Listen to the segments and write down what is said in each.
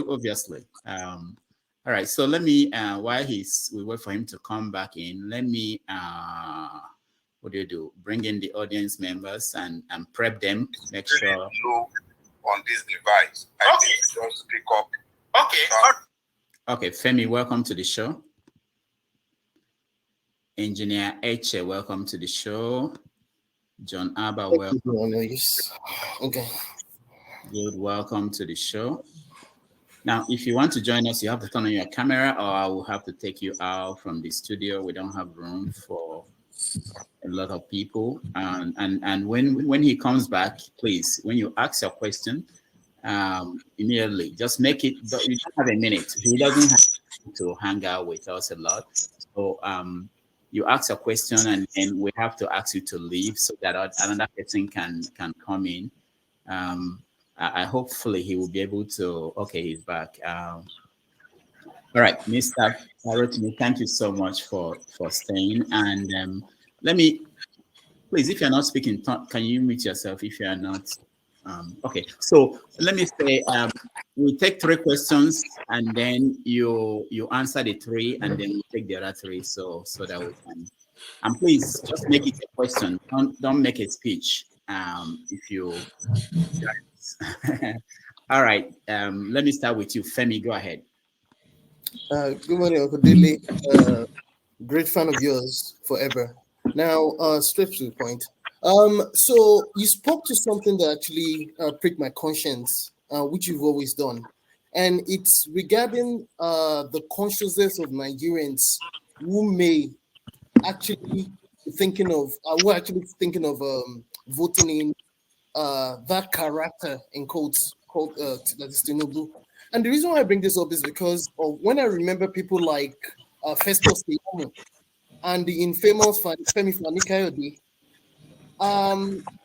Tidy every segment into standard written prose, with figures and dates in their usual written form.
obviously. All right, so let me, while we wait for him to come back in, let me, what do? Bring in the audience members and prep them, make sure. On this device, I think just pick up. Okay, Femi, welcome to the show. Engineer Eche, welcome to the show. John Abba, welcome. Okay. Good, welcome to the show. Now, if you want to join us, you have to turn on your camera, or I will have to take you out from the studio. We don't have room for a lot of people. And when he comes back, please, when you ask your question, immediately just make it. You don't have a minute. He doesn't have to hang out with us a lot. So you ask a question, and then we have to ask you to leave so that another person can come in. I hopefully he will be able to. Okay, he's back. All right, Mr. Farotimi, thank you so much for staying. And let me, please, if you're not speaking, can you mute yourself if you are not? Okay, so let me say, we take 3 questions, and then you answer the 3, and then we take the other 3, so that we can. And please just make it a question. Don't make a speech. If you. All right. Let me start with you, Femi. Go ahead. Good morning, Uncle Dele. Great fan of yours forever. Now, straight to the point. So you spoke to something that actually pricked my conscience, which you've always done, and it's regarding the consciousness of Nigerians who may actually thinking of voting in that character in quotes called that is Tinubu. And the reason why I bring this up is because of when I remember people like Festus Keyamos and the infamous Femi Fani-Kayodes,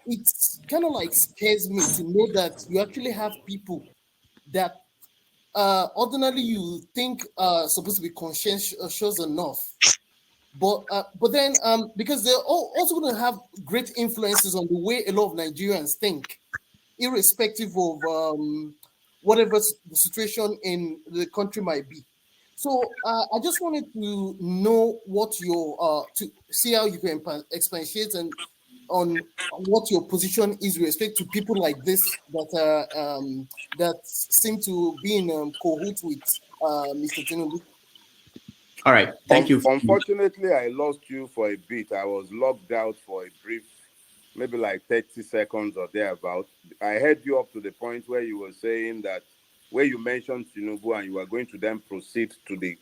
it's kind of like scares me to know that you actually have people that ordinarily you think are supposed to be conscientious enough, but then because they're also going to have great influences on the way a lot of Nigerians think, irrespective of whatever the situation in the country might be. So I just wanted to know what your to see how you can expatiate and on what your position is with respect to people like this that seem to be in cahoots with Mr. Tinubu. All right, thank you. Unfortunately, I lost you for a bit. I was logged out for a brief, maybe like 30 seconds or thereabout. I heard you up to the point where you were saying that, where you mentioned Tinubu and you were going to then proceed to the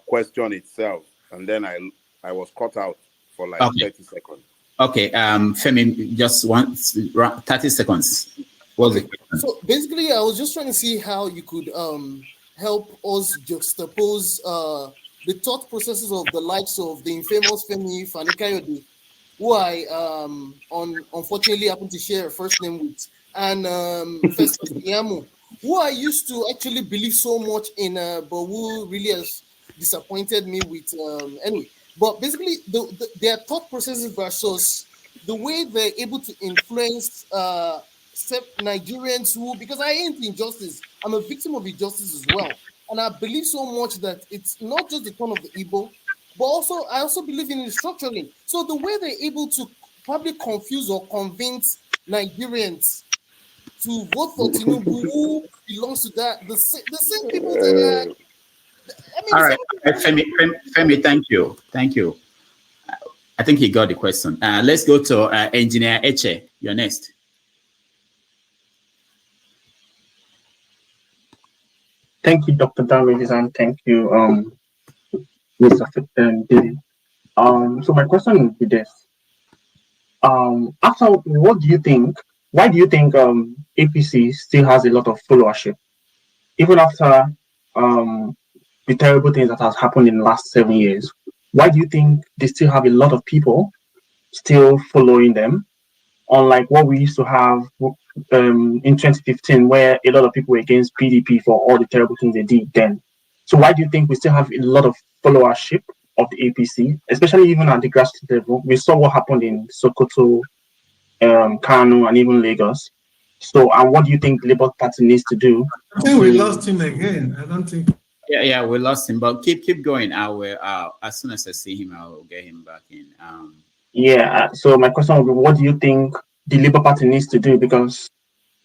question itself. And then I was cut out for like 30 seconds. Okay, Femi, just 30 seconds. What was it? So basically, I was just trying to see how you could help us juxtapose the thought processes of the likes of the infamous Femi Fani-Kayodes, who I unfortunately happen to share a first name with, and Festus Keyamos, who I used to actually believe so much in, but who really has disappointed me with anyway. But basically, their thought processes versus the way they're able to influence Nigerians who, because I ain't injustice, I'm a victim of injustice as well. And I believe so much that it's not just the turn of the Igbo, but also I also believe in restructuring. So the way they're able to probably confuse or convince Nigerians to vote for Tinubu, who belongs to that, the same people that are. All right, Femi, thank you. I think he got the question. Let's go to Engineer Eche. You're next. Thank you, Dr. Damages, and thank you, Mr. Dele. So my question would be this. After, what do you think? Why do you think APC still has a lot of followership, even after the terrible things that has happened in the last 7 years? Why do you think they still have a lot of people still following them, unlike what we used to have in 2015, where a lot of people were against PDP for all the terrible things they did then? So why do you think we still have a lot of followership of the APC, especially even at the grassroots level? We saw what happened in Sokoto, Kano, and even Lagos. So, and what do you think the Labour Party needs to do? I think we lost him again. I don't think. Yeah, we lost him, but keep going. I will. As soon as I see him, I will get him back in. Yeah. So my question would be, what do you think the Labour Party needs to do because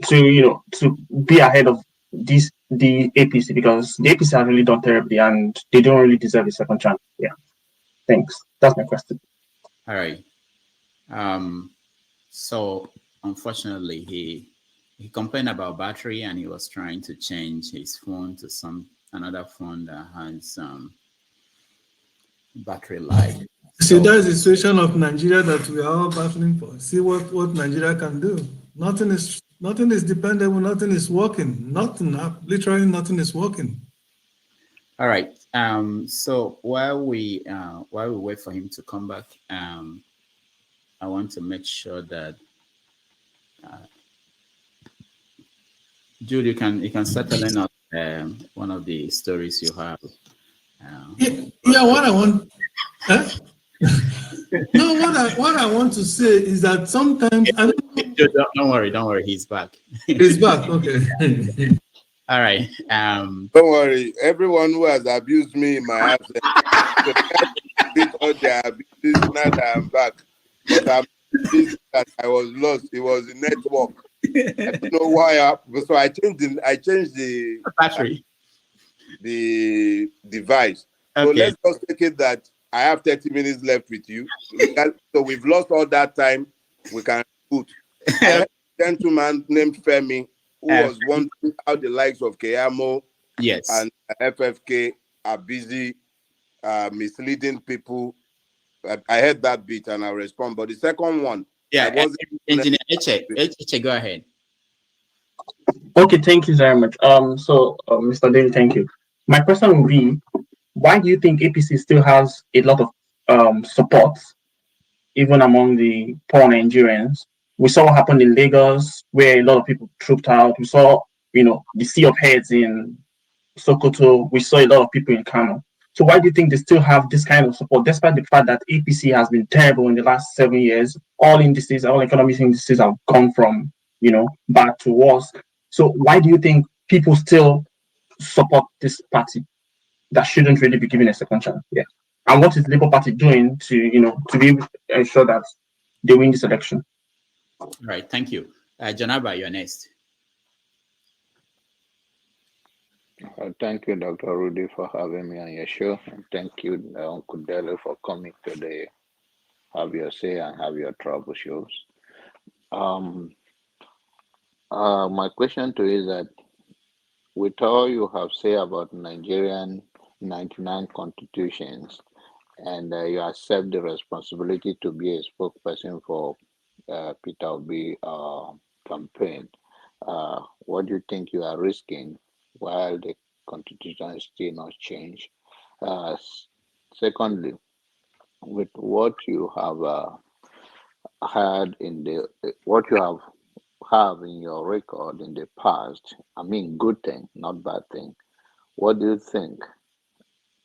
to be ahead of the APC, because the APC have really done terribly and they don't really deserve a second chance. Yeah. Thanks. That's my question. All right. So unfortunately, he complained about battery and he was trying to change his phone to another phone that has battery life. See, that's the situation of Nigeria that we are all battling for. See what Nigeria can do. Nothing is dependable. Nothing is working. Literally nothing is working. All right. So while we wait for him to come back, I want to make sure that Jude, you can start telling us one of the stories you have. Yeah, what I want. Huh? No, what I want to say is that sometimes I don't worry, he's back. He's back. Okay. All right. Don't worry. Everyone who has abused me in my absence, all their abuses, now that I'm back. But I'm pissed that I was lost. It was the network. I don't know why. So I changed the battery, the device. Okay. So let's just take it that I have 30 minutes left with you. So we've lost all that time. We can put a gentleman named Femi who was wondering how the likes of Keyamos and FFK are busy misleading people. I heard that bit and I respond. But the second one, Engineer Eche, go ahead. Okay, thank you very much. Mr. Dale, thank you. My question would be, why do you think APC still has a lot of support, even among the poor Nigerians? We saw what happened in Lagos, where a lot of people trooped out. We saw, the sea of heads in Sokoto. We saw a lot of people in Kano. So why do you think they still have this kind of support, despite the fact that APC has been terrible in the last 7 years? All indices, all economic indices have gone from, bad to worse. So why do you think people still support this party that shouldn't really be given a second chance? Yeah. And what is the Labour Party doing to be able to ensure that they win this election? All right, thank you. Janaba, you're next. Thank you, Dr. Rudy, for having me on your show. And thank you, Uncle Dele, for coming today. Have your say and have your trouble shows. My question to you is that with all you have said about Nigerian 99 constitutions, and you accept the responsibility to be a spokesperson for Peter Obi campaign, what do you think you are risking while the constitution is still not changed? Secondly, with what you have had what you have in your record in the past, I mean good thing, not bad thing, what do you think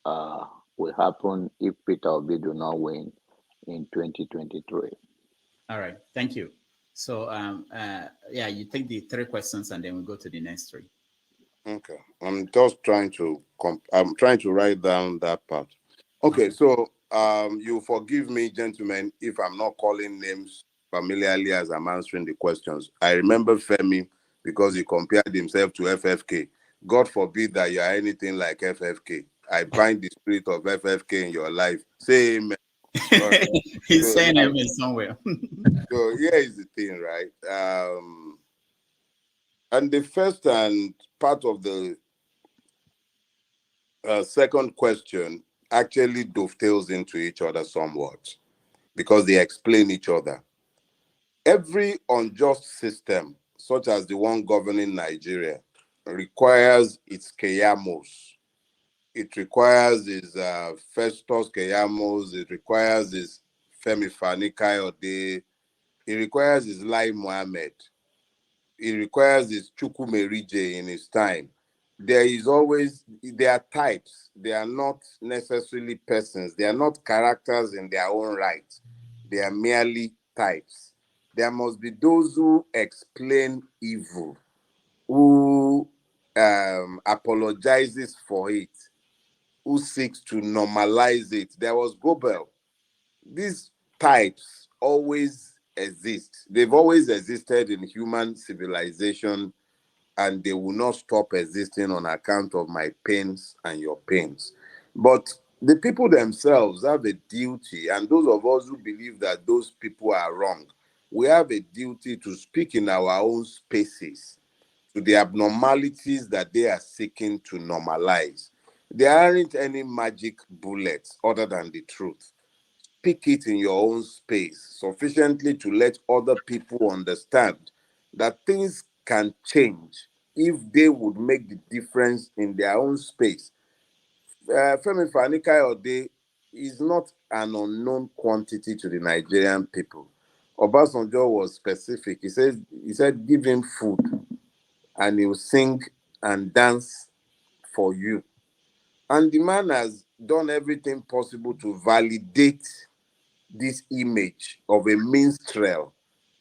will happen if Peter Obi do not win in 2023? All right, thank you. So you take the 3 questions and then we go to the next 3. Okay, I'm just trying to write down that part. Okay, so you forgive me, gentlemen, if I'm not calling names familiarly as I'm answering the questions. I remember Femi because he compared himself to FFK. God forbid that you are anything like FFK. I bind the spirit of FFK in your life. Say amen. He's saying amen somewhere. So here is the thing, right? And the first and part of the second question actually dovetails into each other somewhat because they explain each other. Every unjust system, such as the one governing Nigeria, requires its Keyamos. It requires his Festus Keyamos. It requires his Femi Fani-Kayodes. It requires his Lai Mohammeds. It requires his Chukwumerije in his time. There are types. They are not necessarily persons. They are not characters in their own right. They are merely types. there must be those who explain evil, who apologizes for it, who seeks to normalize it. There was Gobel. These types always exist. They've always existed in human civilization, and they will not stop existing on account of my pains and your pains. But the people themselves have a duty, and those of us who believe that those people are wrong, we have a duty to speak in our own spaces to the abnormalities that they are seeking to normalize. There aren't any magic bullets other than the truth. Speak it in your own space sufficiently to let other people understand that things can change if they would make the difference in their own space. Femi Fani-Kayodes is not an unknown quantity to the Nigerian people. Obasanjo was specific. He said, give him food and he'll sing and dance for you. And the man has done everything possible to validate this image of a minstrel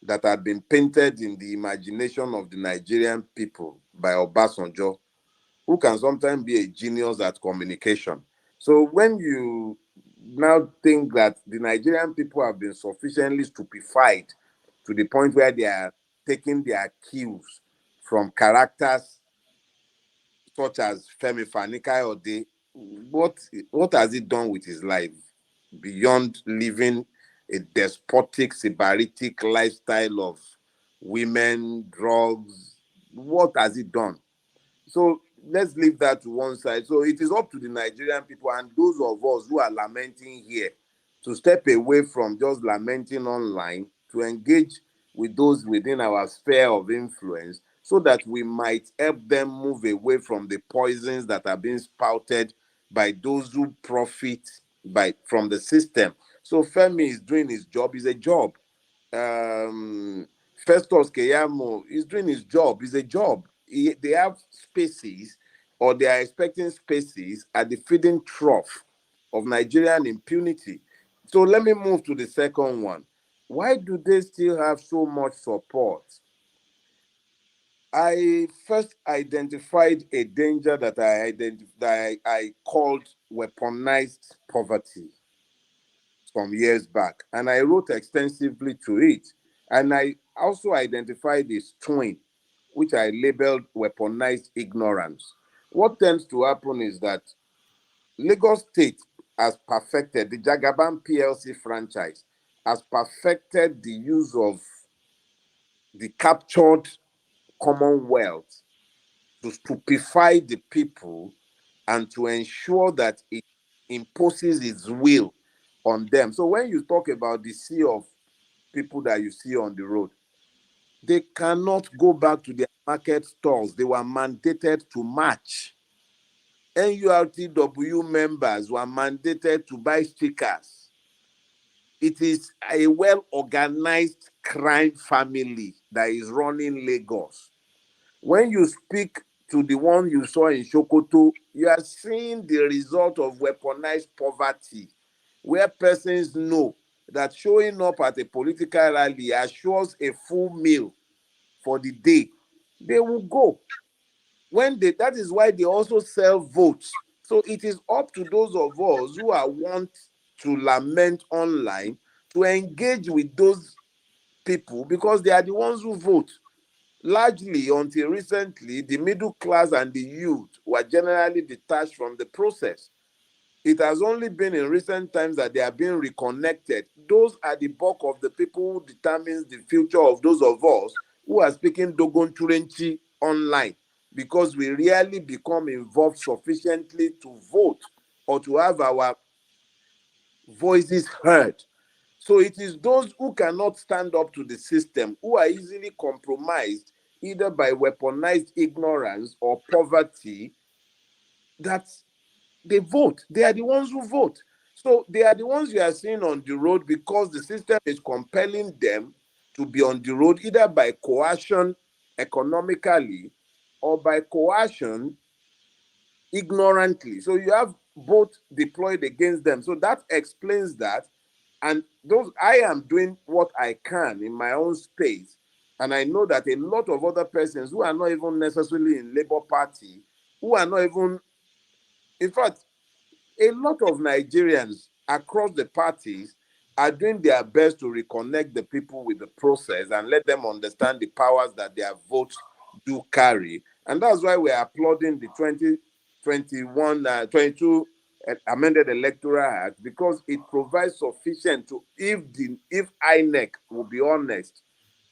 that had been painted in the imagination of the Nigerian people by Obasanjo, who can sometimes be a genius at communication. So when you now think that the Nigerian people have been sufficiently stupefied to the point where they are taking their cues from characters such as Femi Fani-Kayodes, what has he done with his life beyond living a despotic, sybaritic lifestyle of women, drugs? What has he done? So let's leave that to one side. So it is up to the Nigerian people and those of us who are lamenting here to step away from just lamenting online, to engage with those within our sphere of influence, so that we might help them move away from the poisons that are being spouted by those who profit from the system. So Femi is doing his job. It's a job. Festus Keyamo is doing his job. It's a job. They have spaces, or they are expecting spaces at the feeding trough of Nigerian impunity. So let me move to the second one. Why do they still have so much support? I first identified a danger that I called weaponized poverty some years back, and I wrote extensively to it. And I also identified its twin, which I labeled weaponized ignorance. What tends to happen is that Lagos State has perfected, the Jagaban PLC franchise has perfected the use of the captured Commonwealth to stupefy the people and to ensure that it imposes its will on them. So when you talk about the sea of people that you see on the road, they cannot go back to their market stalls. They were mandated to march. NURTW members were mandated to buy stickers. It is a well-organized crime family that is running Lagos. When you speak to the one you saw in Sokoto, you are seeing the result of weaponized poverty, where persons know that showing up at a political rally assures a full meal for the day. They will go. That is why they also sell votes. So it is up to those of us who want to lament online to engage with those people, because they are the ones who vote. Largely, until recently, the middle class and the youth were generally detached from the process. It has only been in recent times that they are being reconnected. Those are the bulk of the people who determines the future of those of us who are speaking Dogon Churenchi online, because we rarely become involved sufficiently to vote or to have our voices heard. So it is those who cannot stand up to the system, who are easily compromised either by weaponized ignorance or poverty, that they vote. They are the ones who vote. So they are the ones you are seeing on the road because the system is compelling them to be on the road, either by coercion economically or by coercion ignorantly. So you have both deployed against them. So that explains that. And those, I am doing what I can in my own space. And I know that a lot of other persons who are not even necessarily in Labour Party, who are not even, in fact, a lot of Nigerians across the parties are doing their best to reconnect the people with the process and let them understand the powers that their votes do carry. And that's why we're applauding the 22 amended electoral act, because it provides sufficient to, if INEC will be honest,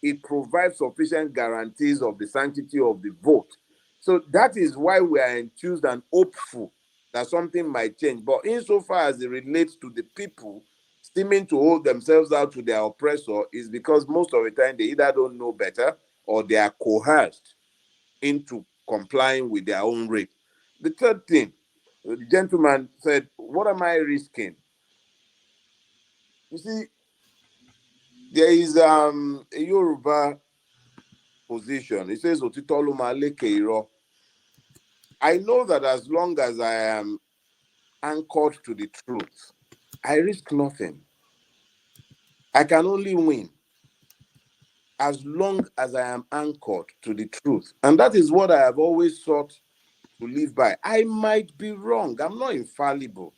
it provides sufficient guarantees of the sanctity of the vote. So that is why we are enthused and hopeful that something might change. But insofar as it relates to the people seeming to hold themselves out to their oppressor, is because most of the time they either don't know better or they are coerced into complying with their own rate. The third thing, the gentleman said, what am I risking? You see, there is a Yoruba position. It says, Otitolu ma leke iro. I know that as long as I am anchored to the truth, I risk nothing. I can only win as long as I am anchored to the truth. And that is what I have always sought to live by. I might be wrong. I'm not infallible.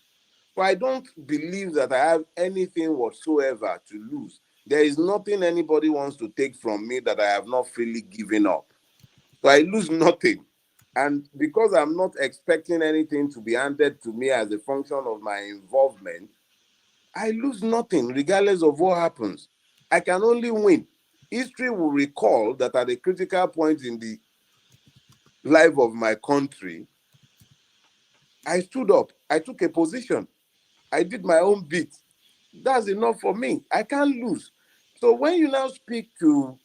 But I don't believe that I have anything whatsoever to lose. There is nothing anybody wants to take from me that I have not freely given up. So I lose nothing. And because I'm not expecting anything to be handed to me as a function of my involvement, I lose nothing regardless of what happens. I can only win. History will recall that at a critical point in the life of my country, I stood up. I took a position. I did my own bit. That's enough for me. I can't lose. So when you now speak to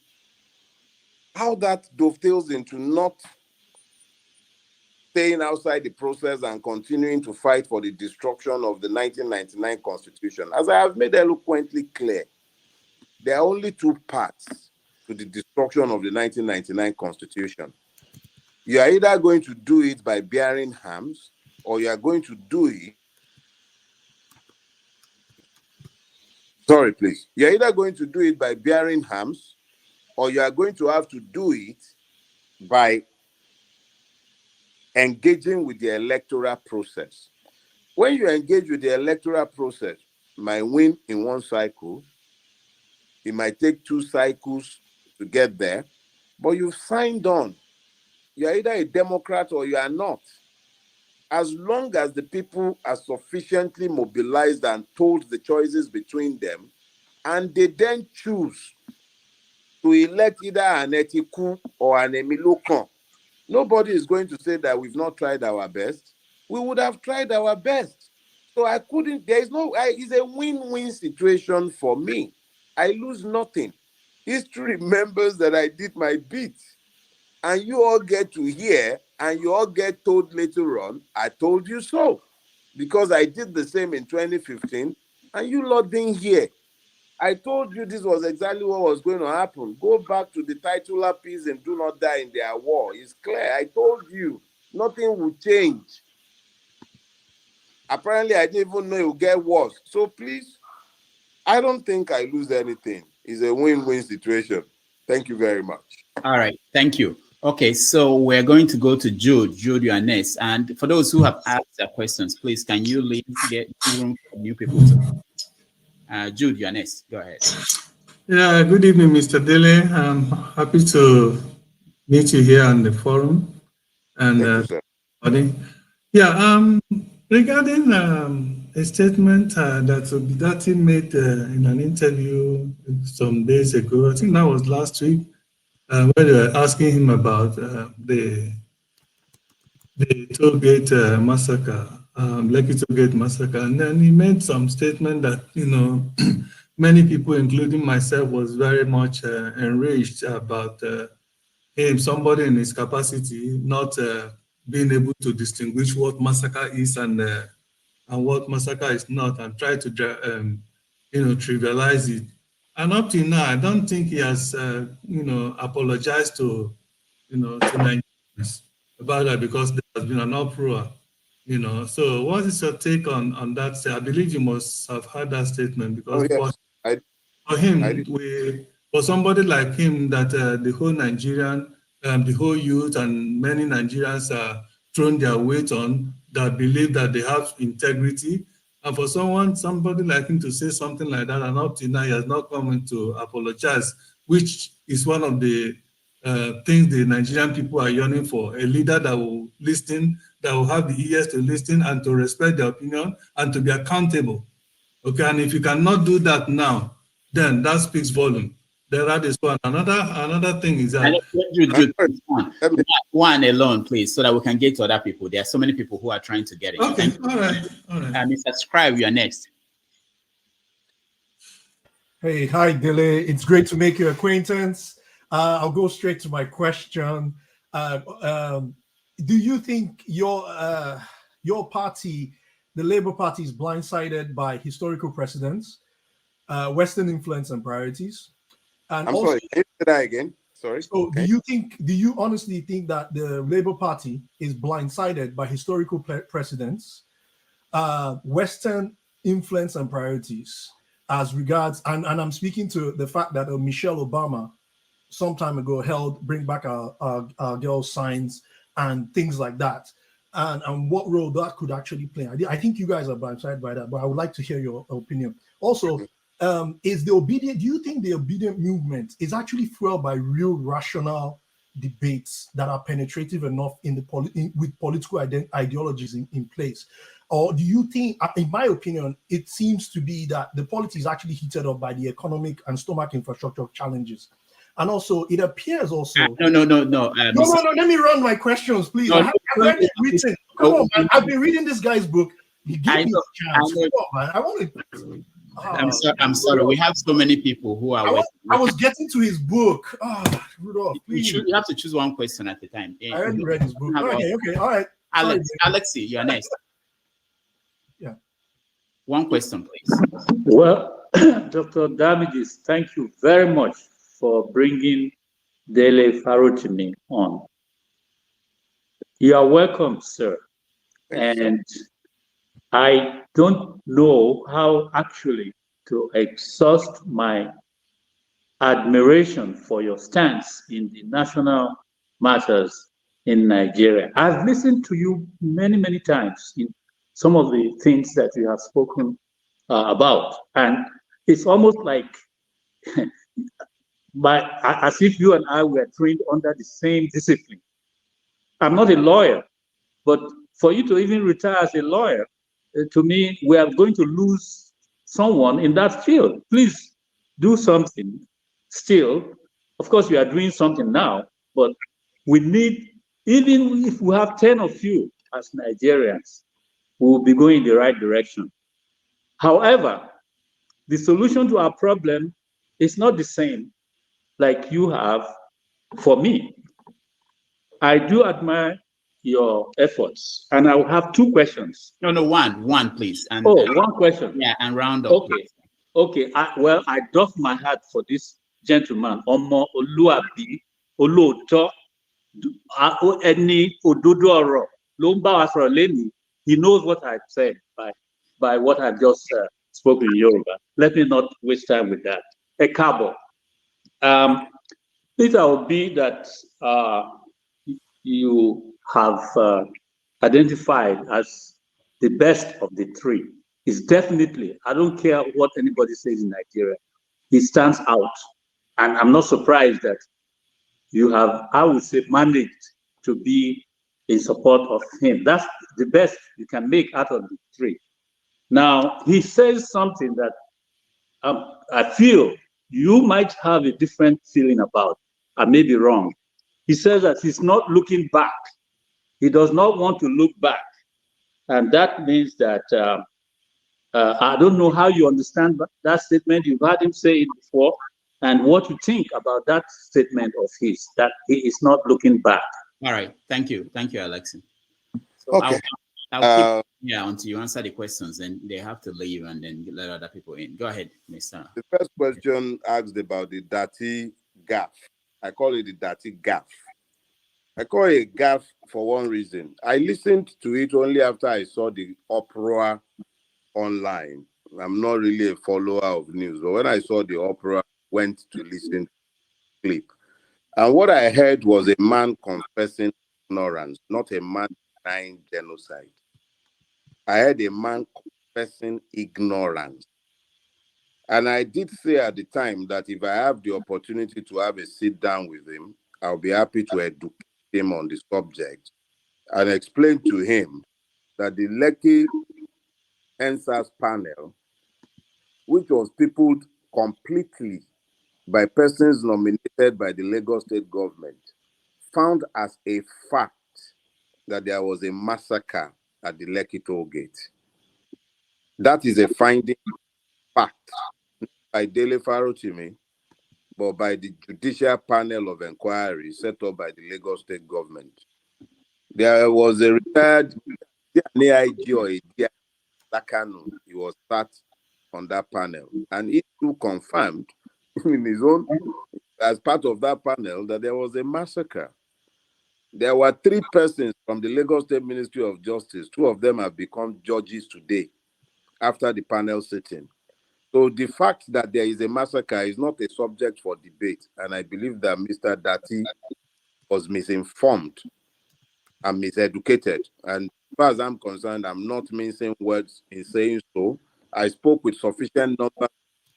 how that dovetails into not staying outside the process and continuing to fight for the destruction of the 1999 Constitution, as I have made eloquently clear, there are only two paths to the destruction of the 1999 Constitution. You are either going to do it by bearing arms, or you are going to do it. Sorry, please. You're either going to do it by bearing arms, or you are going to have to do it by engaging with the electoral process. When you engage with the electoral process, you might win in one cycle. It might take 2 cycles to get there, but you've signed on. You're either a Democrat or you are not. As long as the people are sufficiently mobilized and told the choices between them, and they then choose to elect either an Etiku or an Emilokan, nobody is going to say that we've not tried our best. We would have tried our best. So I couldn't, it's a win-win situation for me. I lose nothing. History remembers that I did my bit. And you all get to hear, and you all get told later on, I told you so. Because I did the same in 2015, and you lot didn't hear. I told you this was exactly what was going to happen. Go back to the titular piece and do not die in their war. It's clear. I told you nothing will change. Apparently, I didn't even know it would get worse. So please, I don't think I lose anything. It's a win-win situation. Thank you very much. All right. Thank you. Okay, so we're going to go to Jude. Jude, you are next. And for those who have asked their questions, please, can you get room for new people to... Jude, you are next. Go ahead. Yeah, good evening, Mr. Dele. I'm happy to meet you here on the forum. And Thank you, sir. Yeah, regarding a statement that Obidati made in an interview some days ago, I think that was last week, where they were asking him about the toll gate massacre, Lekki toll gate massacre, and then he made some statement that, you know, many people, including myself, was very much enraged about him, somebody in his capacity, not being able to distinguish what massacre is and what massacre is not, and try to trivialize it. And up to now, I don't think he has apologized to to Nigerians about that, because there has been an uproar You know, so what is your take on that? I believe you must have heard that statement because yes, for him, I did. for somebody like him, that the whole Nigerian, the whole youth and many Nigerians are thrown their weight on, that believe that they have integrity. And for somebody like him to say something like that, and up to now he has not come in to apologize, which is one of the things the Nigerian people are yearning for, a leader that will listen, that will have the ears to listen and to respect their opinion and to be accountable. Okay, and if you cannot do that now, then that speaks volume. That is one. Another thing is that One alone, please, so that we can get to other people. There are so many people who are trying to get it. Okay, all right. Mr. Scribe, you're next. Hey, hi, Dele. It's great to make your acquaintance. I'll go straight to my question. Do you think your party, the Labour Party, is blindsided by historical precedents, Western influence and priorities? And I'm also, sorry, can you say that again? Sorry. So okay. do you honestly think that the Labour Party is blindsided by historical precedents, Western influence and priorities as regards, and I'm speaking to the fact that Michelle Obama some time ago held Bring Back Our Girls signs and things like that, and what role that could actually play. I think you guys are blindsided by that, but I would like to hear your opinion. Also, do you think the obedient movement is actually fueled by real rational debates that are penetrative enough with political ideologies in place? Or do you think, in my opinion, it seems to be that the politics is actually heated up by the economic and stomach infrastructure challenges? And also, it appears also... No. No, let me run my questions, please. I've read it written. Come on, man. I've been reading this guy's book. Give me a chance. Come on, man. I want to... I'm sorry. We have so many people who are. I was getting to his book. Rudolph, please. You have to choose one question at a time. I already read his book. Okay, all right. Alexi, you're next. Yeah. One question, please. Well, Dr. Damages, thank you very much for bringing Dele Farotimi on. You are welcome, sir. And I don't know how actually to exhaust my admiration for your stance in the national matters in Nigeria. I've listened to you many, many times in some of the things that you have spoken about. And it's almost like as if you and I were trained under the same discipline. I'm not a lawyer, but for you to even retire as a lawyer, to me, we are going to lose someone in that field. Please do something still. Of course, you are doing something now, but we need, even if we have 10 of you as Nigerians, we will be going in the right direction. However, the solution to our problem is not the same like you have for me. I do admire your efforts, and I will have two questions. No, one, please. And one question. Yeah, and round up. Okay. I doff my hat for this gentleman. Omo Oluabi Oloto Eni Ododo Lomba Leni. He knows what I've said by what I've just spoken in Yoruba. Let me not waste time with that. A cabo. It will be that you have identified as the best of the three. Is definitely, I don't care what anybody says in Nigeria, he stands out. And I'm not surprised that you have, I would say, managed to be in support of him. That's the best you can make out of the three. Now, he says something that I feel you might have a different feeling about. I may be wrong. He says that he's not looking back. He does not want to look back. And that means that I don't know how you understand that statement. You've heard him say it before, and what you think about that statement of his, that he is not looking back. All right. Thank you, Alexi. So okay. I'll keep until you answer the questions, and they have to leave and then let other people in. Go ahead, Mr. The first question asked about the dirty gap. I call it the dirty gap. I call it a gaffe for one reason. I listened to it only after I saw the uproar online. I'm not really a follower of news, but when I saw the uproar, I went to listen to the clip. And what I heard was a man confessing ignorance, not a man denying genocide. I heard a man confessing ignorance. And I did say at the time that if I have the opportunity to have a sit down with him, I'll be happy to educate him on the subject and explain to him that the Lekki NSAS panel, which was peopled completely by persons nominated by the Lagos state government, found as a fact that there was a massacre at the Lekki toll gate. That is a finding fact by Dele Farotimi, but by the judicial panel of inquiry set up by the Lagos state government. There was a retired AIG or a Lakano. He was sat on that panel, and he too confirmed in his own, as part of that panel, that there was a massacre. There were 3 persons from the Lagos State Ministry of Justice. 2 of them have become judges today after the panel sitting. So the fact that there is a massacre is not a subject for debate. And I believe that Mr. Dati was misinformed and miseducated. And as far as I'm concerned, I'm not mincing words in saying so. I spoke with sufficient number of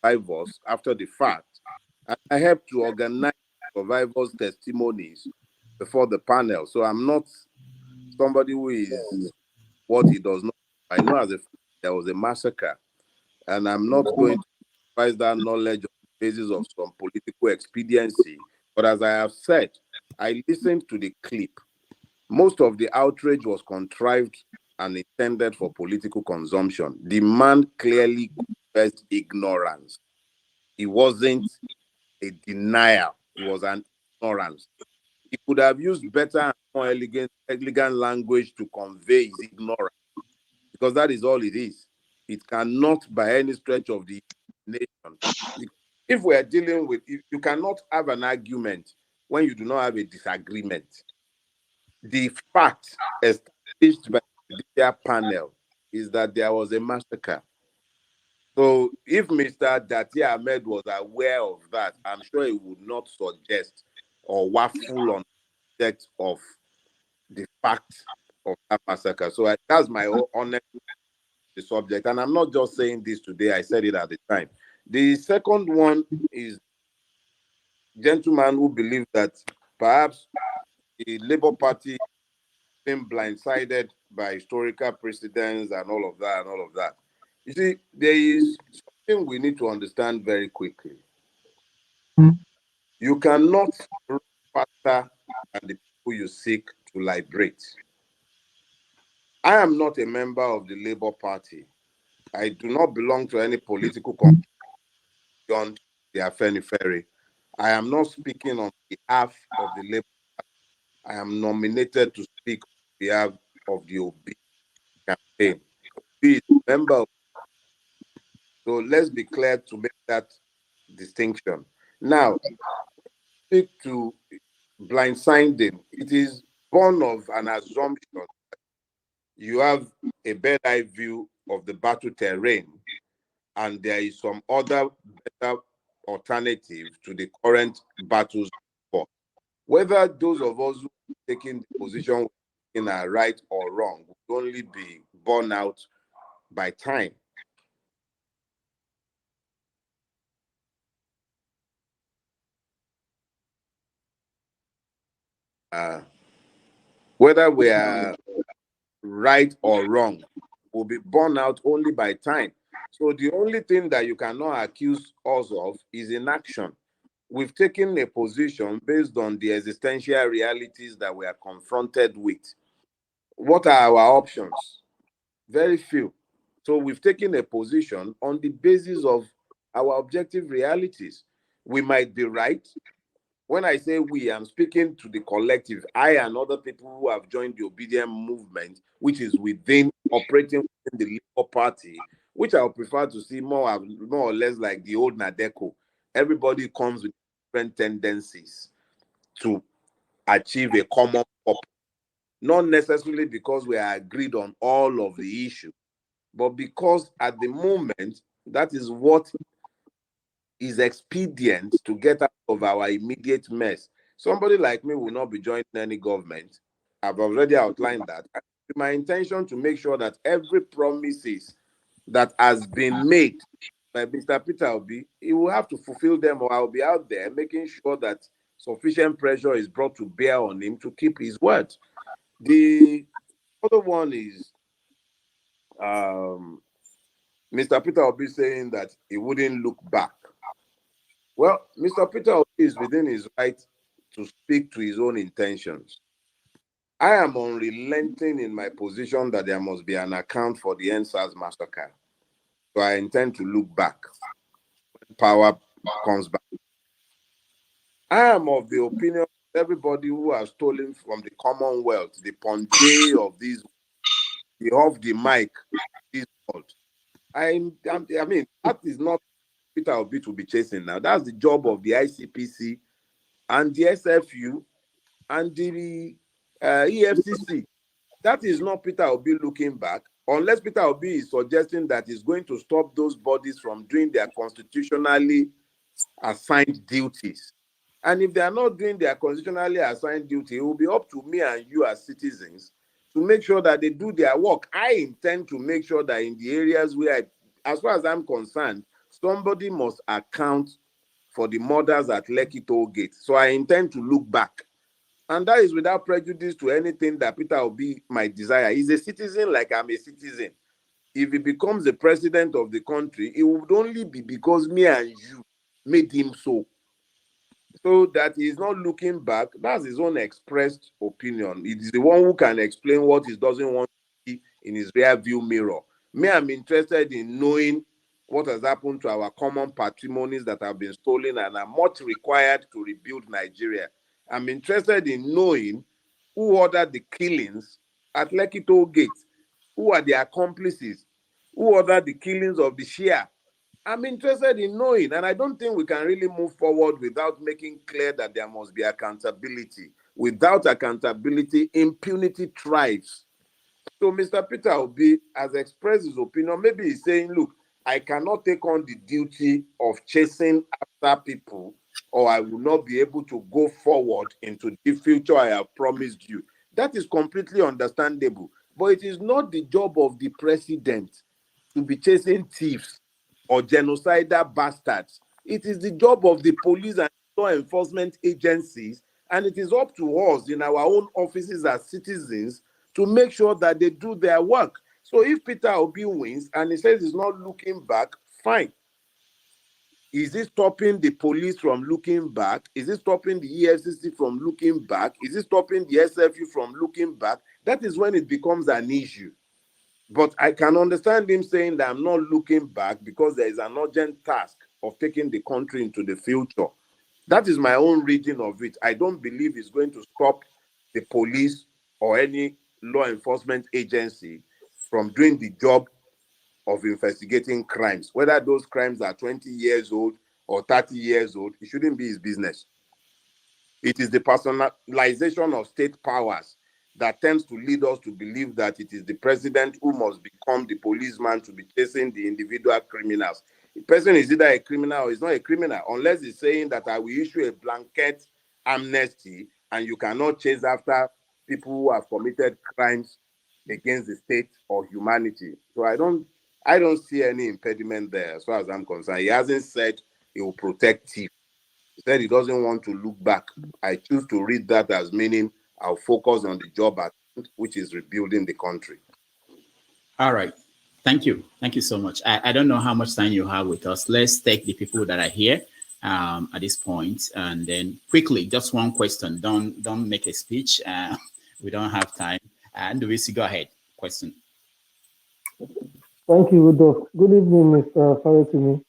survivors after the fact, and I helped to organize survivors' testimonies before the panel. So I'm not somebody who is what he does not. I know as a there was a massacre, and I'm not going to advise that knowledge on the basis of some political expediency. But as I have said, I listened to the clip. Most of the outrage was contrived and intended for political consumption. The man clearly confessed ignorance. It wasn't a denial. It was an ignorance. He could have used better and more elegant language to convey his ignorance, because that is all it is. It cannot, by any stretch of the nation. If we are dealing with, you cannot have an argument when you do not have a disagreement. The fact established by the judicial panel is that there was a massacre. So if Mr. Dati Ahmed was aware of that, I'm sure he would not suggest or waffle on the subject of the fact of that massacre. So that's my honest the subject. And I'm not just saying this today, I said it at the time. The second one is gentleman who believe that perhaps the Labour Party been blindsided by historical precedents and all of that. You see, there is something we need to understand very quickly. You cannot run faster than the people you seek to liberate. I am not a member of the Labour Party. I do not belong to any political company beyond the Afenifere. I am not speaking on behalf of the Labour Party. I am nominated to speak on behalf of the OB campaign. Be a member of. So let's be clear to make that distinction. Now, speak to blindsiding. It is born of an assumption. You have a bird eye view of the battle terrain, and there is some other better alternative to the current battles. Whether those of us who are taking the position in are right or wrong will only be borne out by time. Whether we are right or wrong will be borne out only by time. So the only thing that you cannot accuse us of is inaction. We've taken a position based on the existential realities that we are confronted with. What are our options? Very few. So we've taken a position on the basis of our objective realities. We might be right. When I say we, I'm speaking to the collective. I and other people who have joined the obedient movement, which is operating within the Labour Party, which I would prefer to see more or less like the old Nadeco. Everybody comes with different tendencies to achieve a common not necessarily because we are agreed on all of the issue, but because at the moment, that is what is expedient to get out of our immediate mess. Somebody like me will not be joining any government. I've already outlined that. My intention to make sure that every promises that has been made by Mr. Peter Obi, he will have to fulfill them, or I'll be out there making sure that sufficient pressure is brought to bear on him to keep his word. The other one is Mr. Peter Obi saying that he wouldn't look back. Well, Mr. Peter Obi is within his right to speak to his own intentions. I am unrelenting in my position that there must be an account for the NSAS massacre. So I intend to look back when power comes back. I am of the opinion that everybody who has stolen from the Commonwealth, the Ponje of this, the off the mic, this world. I mean, that is not Peter Obi to be chasing now. That's the job of the ICPC and the SFU and the EFCC. That is not Peter Obi looking back, unless Peter Obi is suggesting that he's going to stop those bodies from doing their constitutionally assigned duties. And if they are not doing their constitutionally assigned duty, it will be up to me and you as citizens to make sure that they do their work. I intend to make sure that in the areas where, as far as I'm concerned, somebody must account for the murders at Lekki Toll Gate. So I intend to look back. And that is without prejudice to anything that Peter Obi might desire. He's a citizen like I'm a citizen. If he becomes the president of the country, it would only be because me and you made him so. So that he's not looking back. That's his own expressed opinion. It is the one who can explain what he doesn't want to see in his rear view mirror. Me, I'm interested in knowing what has happened to our common patrimonies that have been stolen and are much required to rebuild Nigeria. I'm interested in knowing who ordered the killings at Lekki Toll Gate, who are the accomplices, who ordered the killings of the Shia. I'm interested in knowing, and I don't think we can really move forward without making clear that there must be accountability. Without accountability, impunity thrives. So Mr. Peter Obi has expressed his opinion. Maybe he's saying, look, I cannot take on the duty of chasing after people, or I will not be able to go forward into the future I have promised you. That is completely understandable. But it is not the job of the president to be chasing thieves or genocidal bastards. It is the job of the police and law enforcement agencies, and it is up to us in our own offices as citizens to make sure that they do their work. So if Peter Obi wins and he says he's not looking back, fine. Is it stopping the police from looking back? Is it stopping the EFCC from looking back? Is it stopping the SFU from looking back? That is when it becomes an issue. But I can understand him saying that I'm not looking back because there is an urgent task of taking the country into the future. That is my own reading of it. I don't believe it's going to stop the police or any law enforcement agency from doing the job of investigating crimes. Whether those crimes are 20 years old or 30 years old, it shouldn't be his business. It is the personalization of state powers that tends to lead us to believe that it is the president who must become the policeman to be chasing the individual criminals. The person is either a criminal or is not a criminal, unless he's saying that I will issue a blanket amnesty and you cannot chase after people who have committed crimes against the state or humanity. So I don't see any impediment there as far as I'm concerned. He hasn't said he will protect thieves. He said he doesn't want to look back. I choose to read that as meaning I'll focus on the job at hand, which is rebuilding the country. All right. Thank you. Thank you so much. I don't know how much time you have with us. Let's take the people that are here at this point, and then quickly, just one question. Don't make a speech. We don't have time. And Luisi, go ahead. Question. Thank you, Rudolph. Good evening, Mr. Farotimi.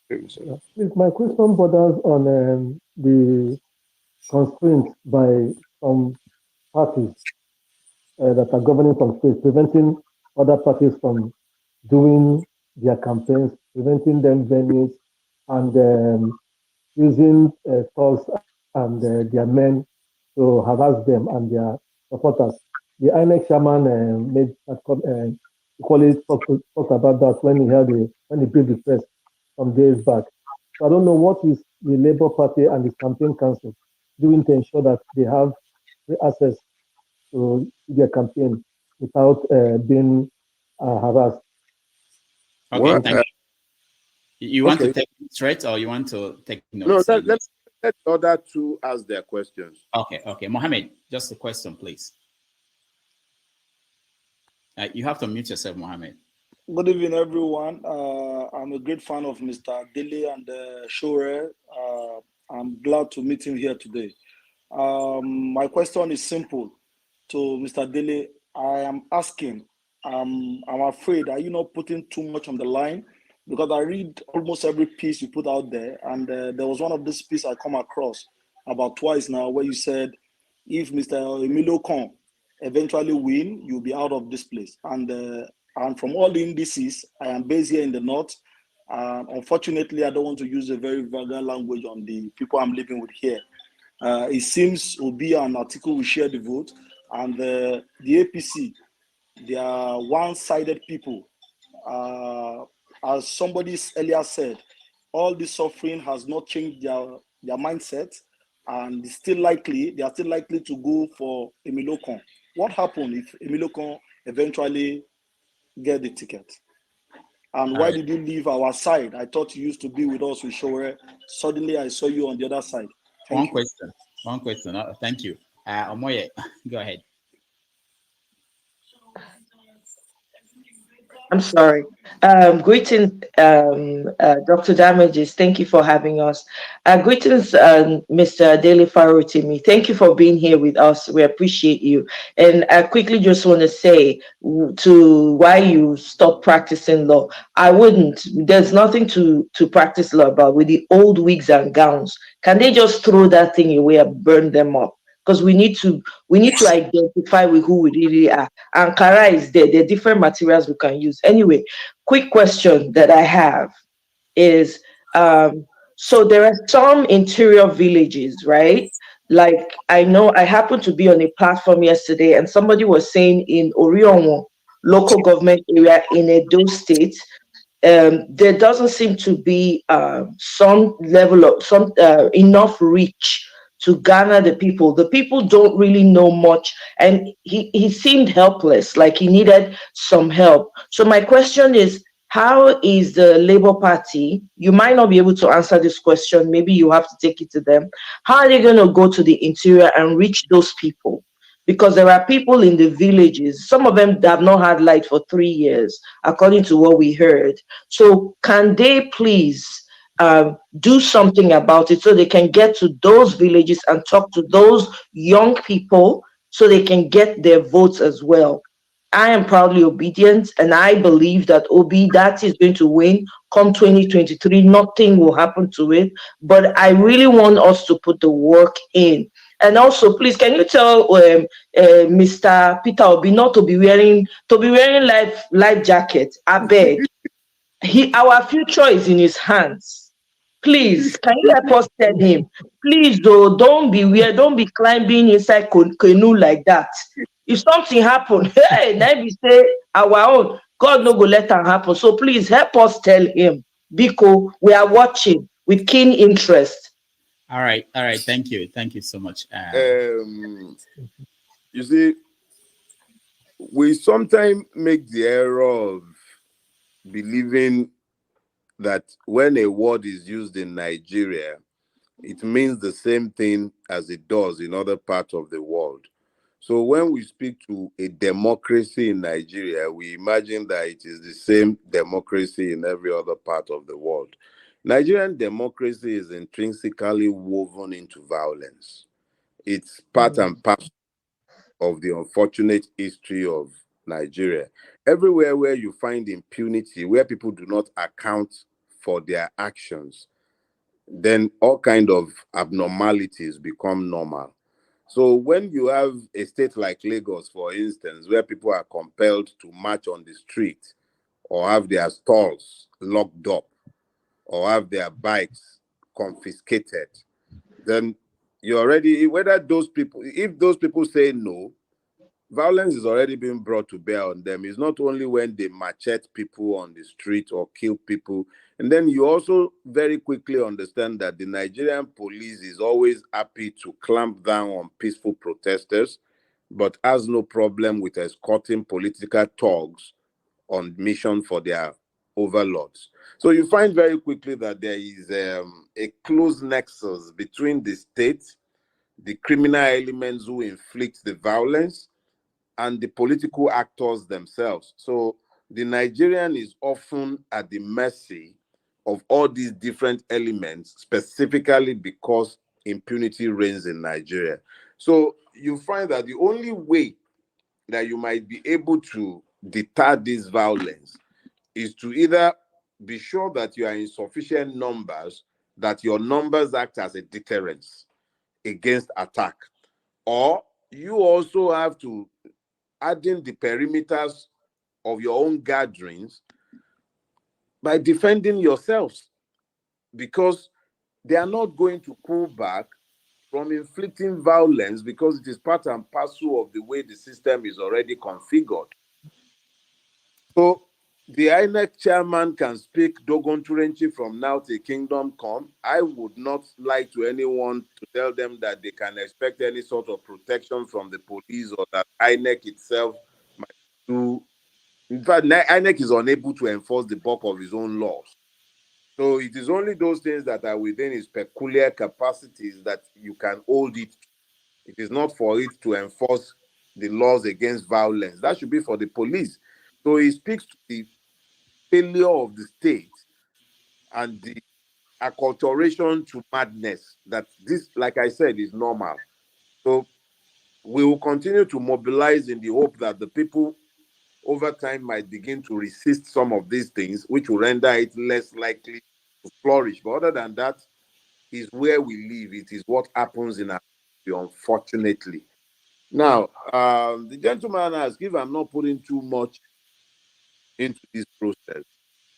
Please, my question borders on the constraints by some parties that are governing some states, preventing other parties from doing their campaigns, preventing them venues, and using thugs and their men to harass them and their supporters. The INEC chairman made that talked about that when he briefed the press some days back. So I don't know what is the Labour Party and the campaign council doing to ensure that they have free access to their campaign without being harassed. Okay, thank you. You want to take it straight, or you want to take notes? No, let the other two ask their questions. Okay. Mohammed, just a question, please. You have to mute yourself, Mohammed. Good evening, everyone. I'm a great fan of Mr. Dele and Shore. I'm glad to meet him here today. My question is simple to Mr. Dele. I am asking, I'm afraid, are you not putting too much on the line? Because I read almost every piece you put out there, and there was one of these pieces I come across about twice now where you said, if Mr. Emilio Con eventually win, you'll be out of this place. And from all the indices, I am based here in the north. Unfortunately, I don't want to use a very vulgar language on the people I'm living with here. It seems Obi and Atiku will share the vote, and the APC, they are one-sided people. As somebody earlier said, all this suffering has not changed their mindset, and they are still likely to go for Emilio Con. What happened if Emilio Con eventually get the ticket? And why did you leave our side? I thought you used to be with us with Shore. Suddenly I saw you on the other side. One question. Thank you. Omoye, go ahead. I'm sorry. Greetings, Dr. Damages. Thank you for having us. Greetings, Mr. Dele Farotimi. Thank you for being here with us. We appreciate you. And I quickly just want to say to why you stopped practicing law. I wouldn't. There's nothing to practice law about with the old wigs and gowns. Can they just throw that thing away and burn them up? Because we need to identify with who we really are. Ankara is there. There are different materials we can use. Anyway, quick question that I have is, so there are some interior villages, right? Like I know I happened to be on a platform yesterday and somebody was saying in Orionwo, local government area in Edo State, there doesn't seem to be some level of enough reach to garner the people. The people don't really know much, and he seemed helpless, like he needed some help. So my question is, how is the Labour Party, you might not be able to answer this question, maybe you have to take it to them, how are they going to go to the interior and reach those people? Because there are people in the villages, some of them have not had light for 3 years, according to what we heard. So can they please do something about it so they can get to those villages and talk to those young people so they can get their votes as well? I am proudly obedient, and I believe that that is going to win come 2023. Nothing will happen to it, but I really want us to put the work in. And also, please, can you tell Mr. Peter Obi not to be wearing life jacket? I beg. Our future is in his hands. Please, can you help us tell him? Please, though, don't be weird. Don't be climbing inside canoe like that. If something happen, hey, then we say our own. God no go let that happen. So please help us tell him. Biko, we are watching with keen interest. All right. Thank you so much. You see, we sometimes make the error of believing that when a word is used in Nigeria, it means the same thing as it does in other parts of the world. So when we speak to a democracy in Nigeria, we imagine that it is the same democracy in every other part of the world. Nigerian democracy is intrinsically woven into violence. It's part and parcel of the unfortunate history of Nigeria. Everywhere where you find impunity, where people do not account for their actions, then all kind of abnormalities become normal. So when you have a state like Lagos, for instance, where people are compelled to march on the street or have their stalls locked up or have their bikes confiscated, then you already, whether those people, if those people say no, violence is already being brought to bear on them. It's not only when they machete people on the street or kill people. And then you also very quickly understand that the Nigerian police is always happy to clamp down on peaceful protesters, but has no problem with escorting political thugs on mission for their overlords. So you find very quickly that there is a close nexus between the state, the criminal elements who inflict the violence, and the political actors themselves. So the Nigerian is often at the mercy of all these different elements, specifically because impunity reigns in Nigeria. So you find that the only way that you might be able to deter this violence is to either be sure that you are in sufficient numbers, that your numbers act as a deterrence against attack, or you also have to add in the perimeters of your own gatherings by defending yourselves, because they are not going to pull back from inflicting violence because it is part and parcel of the way the system is already configured. So the INEC chairman can speak Dogon Turenchi from now till kingdom come. I would not lie to anyone to tell them that they can expect any sort of protection from the police or that INEC itself might do. In fact, INEC is unable to enforce the bulk of his own laws. So it is only those things that are within his peculiar capacities that you can hold it. It is not for it to enforce the laws against violence. That should be for the police. So he speaks to the failure of the state and the acculturation to madness, that this, like I said, is normal. So we will continue to mobilize in the hope that the people over time might begin to resist some of these things, which will render it less likely to flourish. But other than that, is where we live. It is what happens in our country, unfortunately. Now, the gentleman asked if I'm not putting too much into this process,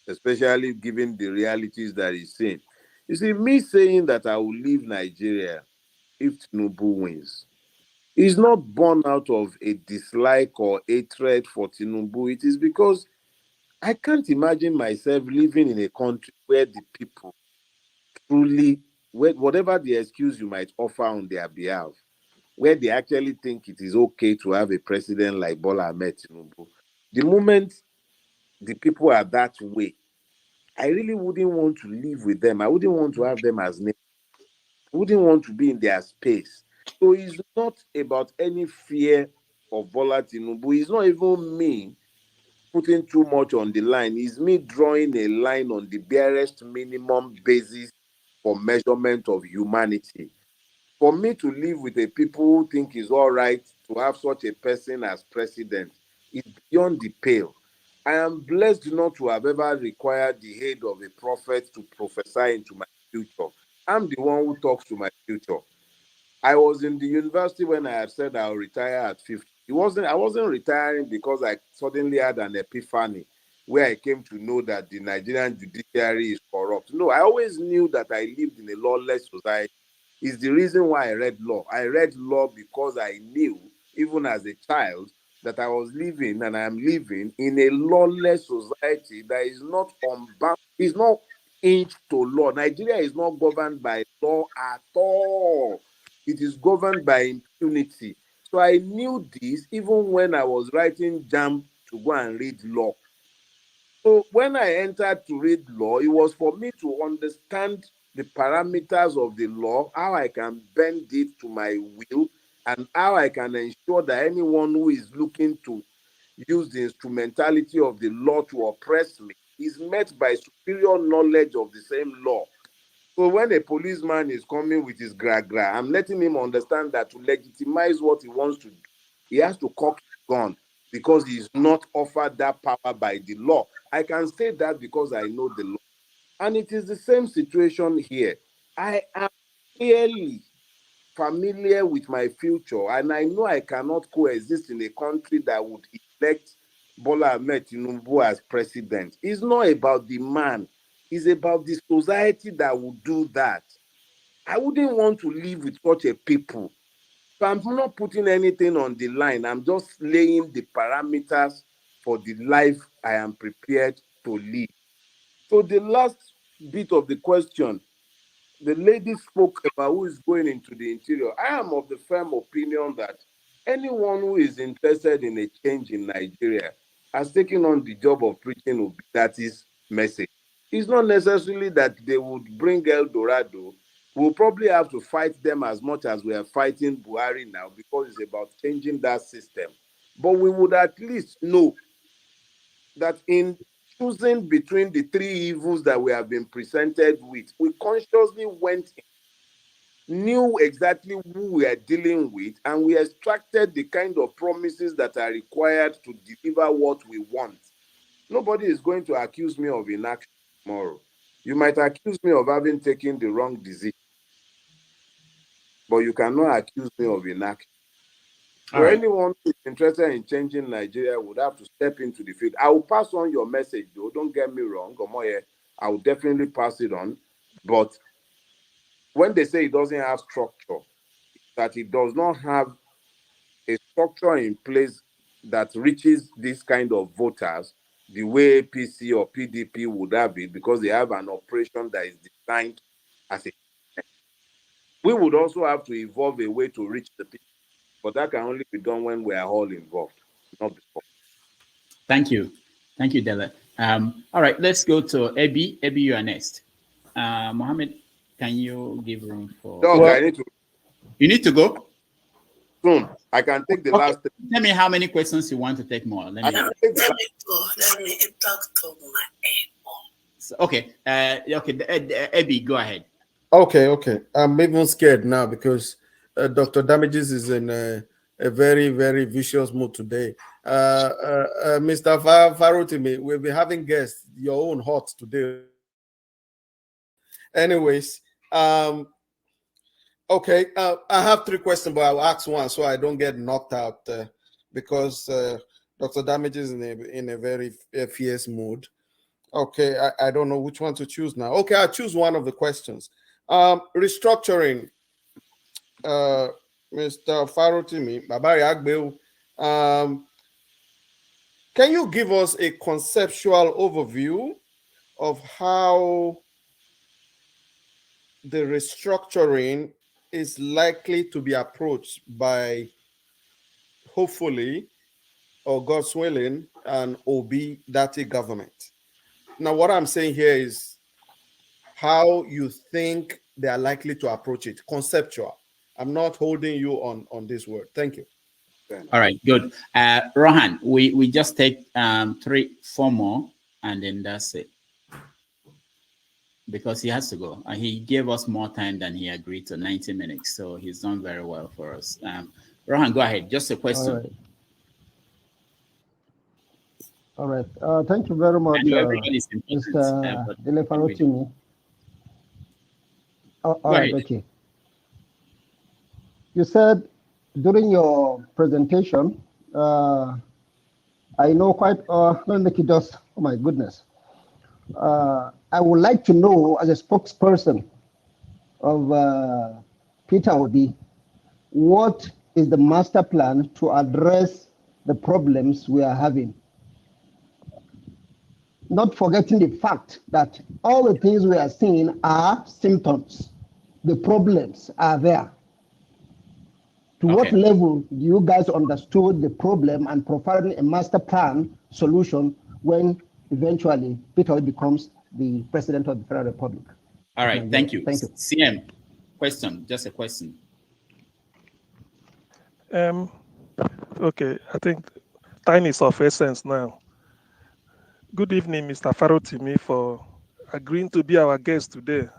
especially given the realities that he's saying. You see, me saying that I will leave Nigeria if Tinubu wins is not born out of a dislike or hatred for Tinubu. It is because I can't imagine myself living in a country where the people truly, whatever the excuse you might offer on their behalf, where they actually think it is okay to have a president like Bola Ahmed Tinubu. The moment the people are that way, I really wouldn't want to live with them. I wouldn't want to have them as neighbors. I wouldn't want to be in their space. So it's not about any fear of Bola Tinubu. It's not even me putting too much on the line. It's me drawing a line on the barest minimum basis for measurement of humanity. For me to live with a people who think it's all right to have such a person as president is beyond the pale. I am blessed not to have ever required the aid of a prophet to prophesy into my future. I'm the one who talks to my future. I was in the university when I had said I'll retire at 50. I wasn't retiring because I suddenly had an epiphany where I came to know that the Nigerian judiciary is corrupt. No, I always knew that I lived in a lawless society. Is the reason why I read law. I read law because I knew, even as a child, that I was living and I am living in a lawless society that is not unbound, is not inch to law. Nigeria is not governed by law at all. It is governed by impunity. So I knew this even when I was writing JAM to go and read law. So when I entered to read law, it was for me to understand the parameters of the law, how I can bend it to my will, and how I can ensure that anyone who is looking to use the instrumentality of the law to oppress me is met by superior knowledge of the same law. So when a policeman is coming with his gra-gra, I'm letting him understand that to legitimize what he wants to do, he has to cock his gun because he's not offered that power by the law. I can say that because I know the law. And it is the same situation here. I am clearly familiar with my future, and I know I cannot coexist in a country that would elect Bola Ahmed Tinubu as president. It's not about the man. It's about the society that would do that. I wouldn't want to live with such a people. I'm not putting anything on the line. I'm just laying the parameters for the life I am prepared to live. So the last bit of the question, the lady spoke about who is going into the interior. I am of the firm opinion that anyone who is interested in a change in Nigeria has taken on the job of preaching that is message. It's not necessarily that they would bring El Dorado. We'll probably have to fight them as much as we are fighting Buhari now, because it's about changing that system. But we would at least know that in choosing between the three evils that we have been presented with, we consciously went in, knew exactly who we are dealing with, and we extracted the kind of promises that are required to deliver what we want. Nobody is going to accuse me of inaction tomorrow. You might accuse me of having taken the wrong decision, but you cannot accuse me of inaction. So anyone who is interested in changing Nigeria would have to step into the field. I will pass on your message, though. Don't get me wrong, Omoye. I will definitely pass it on. But when they say it doesn't have structure, that it does not have a structure in place that reaches this kind of voters the way PC or PDP would have it, because they have an operation that is designed as a. We would also have to evolve a way to reach the people, but that can only be done when we are all involved, not before. Thank you. Thank you, Dele. All right, let's go to Ebi. Ebi, you are next. Mohammed, can you give room for... Dog, well, I need to... You need to go? Soon. I can take the last... Tell me how many questions you want to take more. Let me go. Let me talk to my so, okay. Ebi, go ahead. Okay. I'm even scared now because Dr. Damages is in a very, very vicious mood today. Mr. Farotimi, we'll be having guests, your own hot today. Anyways, okay, I have three questions, but I'll ask one so I don't get knocked out because Dr. Damages is in a very fierce mood. Okay, I don't know which one to choose now. Okay, I'll choose one of the questions. Restructuring, Mr. Farotimi, Babari Agbeu, can you give us a conceptual overview of how the restructuring is likely to be approached by, hopefully, or God's willing, an Obi Dati government? Now, what I'm saying here is how you think they are likely to approach it, conceptual. I'm not holding you on this word. Thank you. All right, good. Rohan, we just take 3-4 more, and then that's it. Because he has to go. He gave us more time than he agreed to, 90 minutes. So he's done very well for us. Rohan, go ahead. Just a question. All right. Thank you very much, Mr. Dele Farotimi. All right, okay. You said during your presentation, I know quite, let me make it just, oh my goodness. I would like to know, as a spokesperson of Peter Obi, what is the master plan to address the problems we are having? Not forgetting the fact that all the things we are seeing are symptoms. The problems are there. To what level do you guys understood the problem and providing a master plan solution when eventually Peter Obi becomes the president of the Federal Republic? All right, thank you. Thank you. CM, question, just a question. Okay, I think time is of essence now. Good evening, Mr. Farotimi, for agreeing to be our guest today.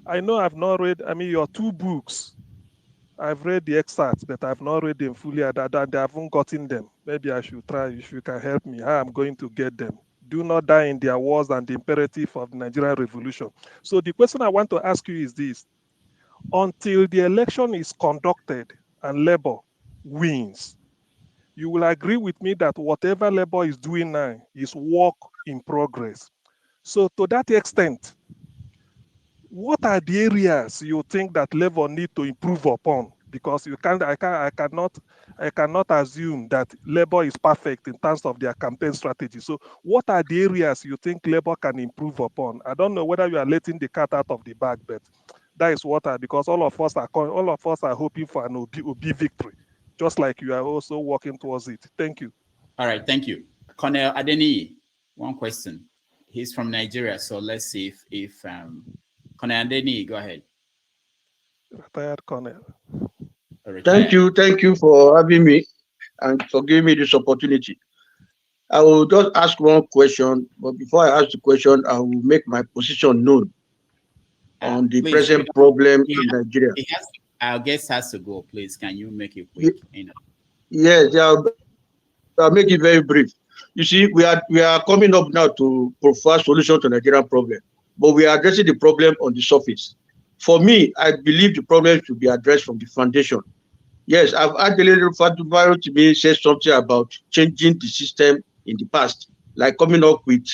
I know I've not read, your 2 books. I've read the excerpts, but I've not read them fully. I haven't gotten them. Maybe I should try, if you can help me, how I'm going to get them. Do not die in their wars and the imperative of the Nigerian Revolution. So the question I want to ask you is this. Until the election is conducted and Labour wins, you will agree with me that whatever Labour is doing now is work in progress. So to that extent, what are the areas you think that Labour need to improve upon because I cannot assume that Labour is perfect in terms of their campaign strategy. So what are the areas you think Labour can improve upon? I don't know whether you are letting the cat out of the bag, but that is what because all of us are hoping for an Obi victory, just like you are also working towards it. Thank you. All right, thank you. Colonel Adeniyi, one question. He's from Nigeria, so let's see if Colonel Adeniyi, go ahead. Retired Colonel. Thank you for having me and for giving me this opportunity. I will just ask one question, but before I ask the question, I will make my position known on the present problem in Nigeria. Our guest has to go, please. Can you make it quick? Yes, I'll make it very brief. You see, we are coming up now to provide solution to Nigerian problem, but we are addressing the problem on the surface. For me, I believe the problem should be addressed from the foundation. Yes, I've had Dele Farotimi say something about changing the system in the past, like coming up with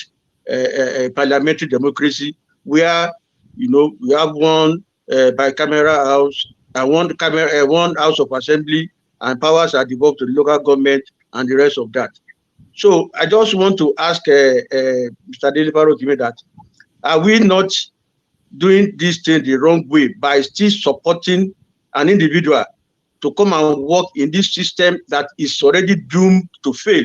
a parliamentary democracy where we have one bicameral house and one house of assembly, and powers are devolved to the local government and the rest of that. So I just want to ask Mr. Dele Farotimi that are we not doing this thing the wrong way by still supporting an individual to come and work in this system that is already doomed to fail?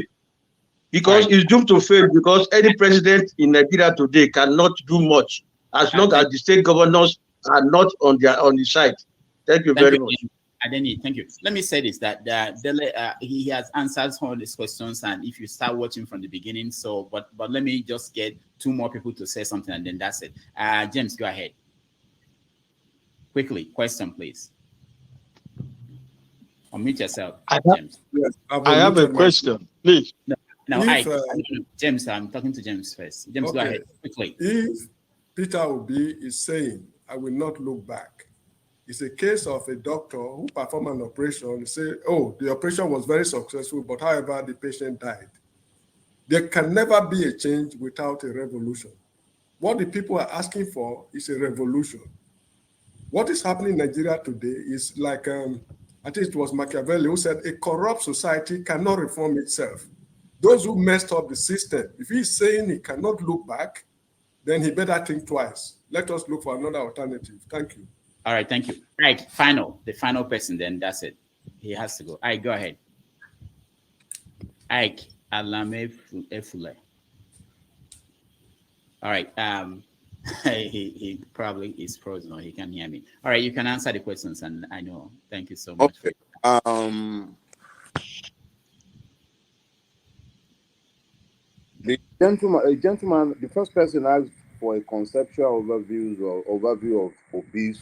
Because it's doomed to fail because any president in Nigeria today cannot do much as long as the state governors are not on the side. Thank you very much. Adeni, thank you. Let me say this, that Dele, he has answered some of these questions, and if you start watching from the beginning, but let me just get two more people to say something, and then that's it. James, go ahead. Quickly, question, please. Unmute yourself, James. Yes, I have a question, please. No, James, I'm talking to James first. James, okay. Go ahead, quickly. If Peter Obi is saying, I will not look back, it's a case of a doctor who performed an operation, say, oh, the operation was very successful, but however, the patient died. There can never be a change without a revolution. What the people are asking for is a revolution. What is happening in Nigeria today is like, I think it was Machiavelli who said, a corrupt society cannot reform itself. Those who messed up the system, if he's saying he cannot look back, then he better think twice. Let us look for another alternative. Thank you. All right, thank you. All right, the final person, then that's it. He has to go. All right, go ahead. Ike Alame Efule. All right, he probably is frozen or he can't hear me. All right, you can answer the questions, and I know. Thank you so much. Okay. The gentleman, the first person asked for a conceptual overview of Obi's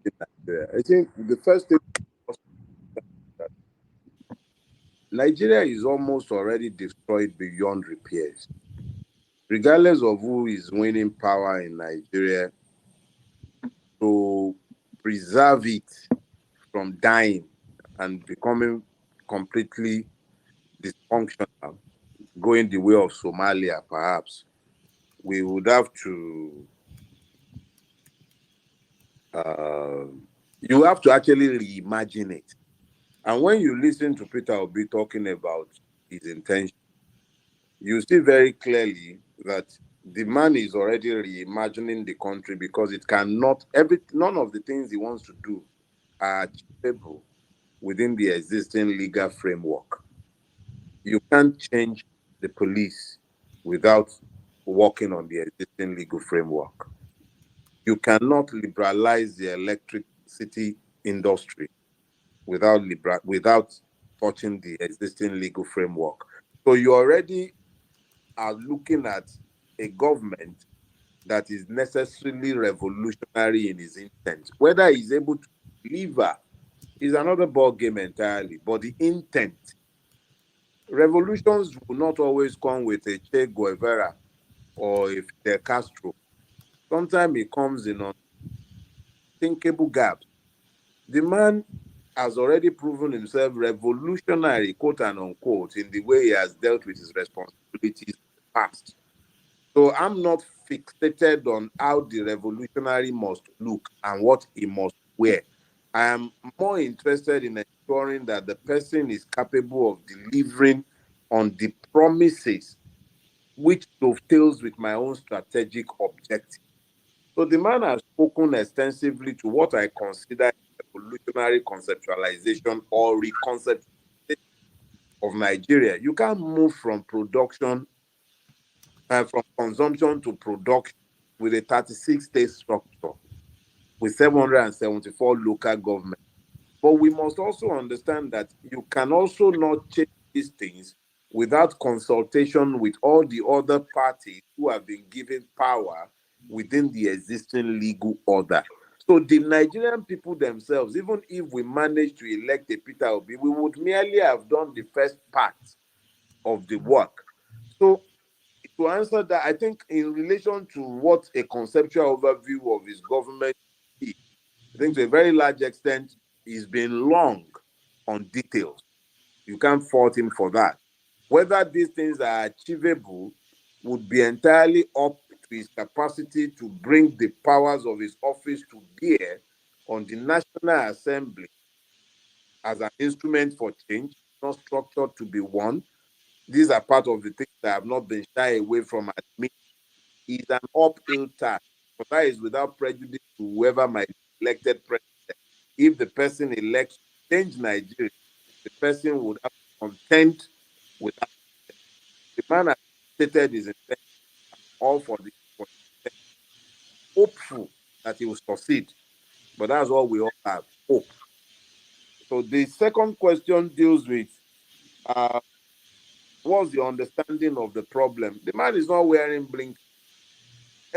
in Nigeria. I think the first thing that Nigeria is almost already destroyed beyond repairs. Regardless of who is winning power in Nigeria, to preserve it from dying and becoming completely dysfunctional, going the way of Somalia, perhaps, we would have to you have to actually reimagine it. And when you listen to Peter Obi talking about his intention, you see very clearly that the man is already reimagining the country because it cannot, none of the things he wants to do are achievable within the existing legal framework. You can't change the police without working on the existing legal framework. You cannot liberalize the electricity industry without touching the existing legal framework. So you already are looking at a government that is necessarily revolutionary in his intent. Whether he's able to deliver is another ball game entirely, but the intent. Revolutions will not always come with a Che Guevara or a Fidel Castro. Sometimes it comes in unthinkable gaps. The man has already proven himself revolutionary, quote and unquote, in the way he has dealt with his responsibilities in the past. So I'm not fixated on how the revolutionary must look and what he must wear. I am more interested in ensuring that the person is capable of delivering on the promises which dovetails with my own strategic objective. So the man has spoken extensively to what I consider revolutionary conceptualization or reconceptualization of Nigeria. You can't move from production, from consumption to production with a 36-state structure with 774 local governments. But we must also understand that you can also not change these things without consultation with all the other parties who have been given power within the existing legal order. So the Nigerian people themselves, even if we manage to elect a Peter Obi, we would merely have done the first part of the work. So to answer that, I think in relation to what a conceptual overview of his government is, I think to a very large extent, he's been long on details. You can't fault him for that. Whether these things are achievable would be entirely up to his capacity to bring the powers of his office to bear on the National Assembly as an instrument for change, not structured to be one. These are part of the things that I have not been shy away from admitting. It's an uphill task, but that is without prejudice to whoever might be elected president. If the person elects to change Nigeria, the person would have to contend with that. The man has stated his intention, all for the hopeful that he will succeed. But that's all we all have, hope. So the second question deals with what's the understanding of the problem? The man is not wearing blink.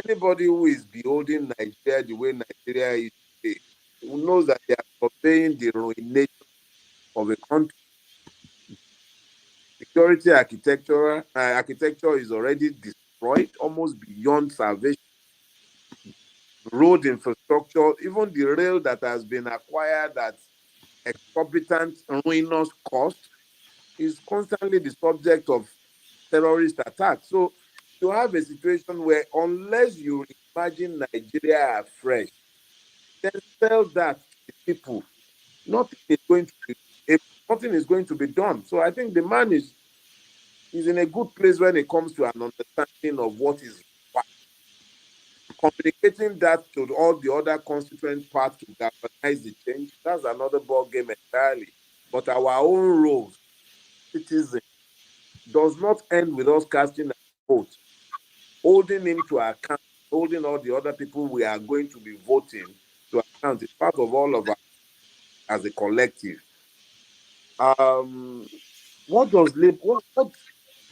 Anybody who is beholding Nigeria the way Nigeria is today, who knows that they are surveying the ruination of a country. Security architecture is already destroyed, almost beyond salvation. Road infrastructure, even the rail that has been acquired at exorbitant, ruinous cost, is constantly the subject of terrorist attacks. So you have a situation where unless you imagine Nigeria afresh, then sell that to the people, nothing is going to be done. So I think the man is in a good place when it comes to an understanding of what is required. Communicating that to all the other constituent parts to galvanize the change, that's another ball game entirely. But our own roles, citizens, does not end with us casting a vote, holding him to account, holding all the other people we are going to be voting to account. It's part of all of us as a collective. What do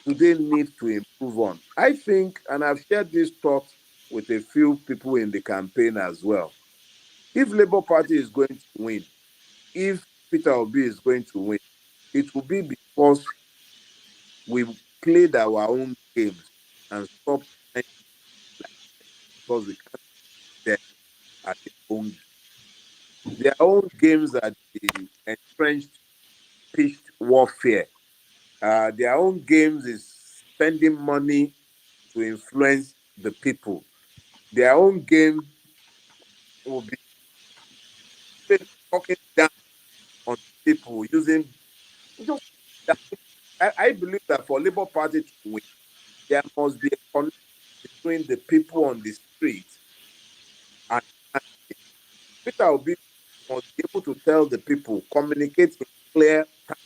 they need to improve on? I think, and I've shared this thought with a few people in the campaign as well. If Labour Party is going to win, if Peter Obi is going to win, it will be because we played our own games and stopped because we can't them at their own. Their own games are the entrenched, pitched warfare. Their own games is spending money to influence the people. Their own game will be talking down on people using just. I believe that for Labour Party to win, there must be a connection between the people on the street and Peter Obi must be able to tell the people, communicate in clear terms,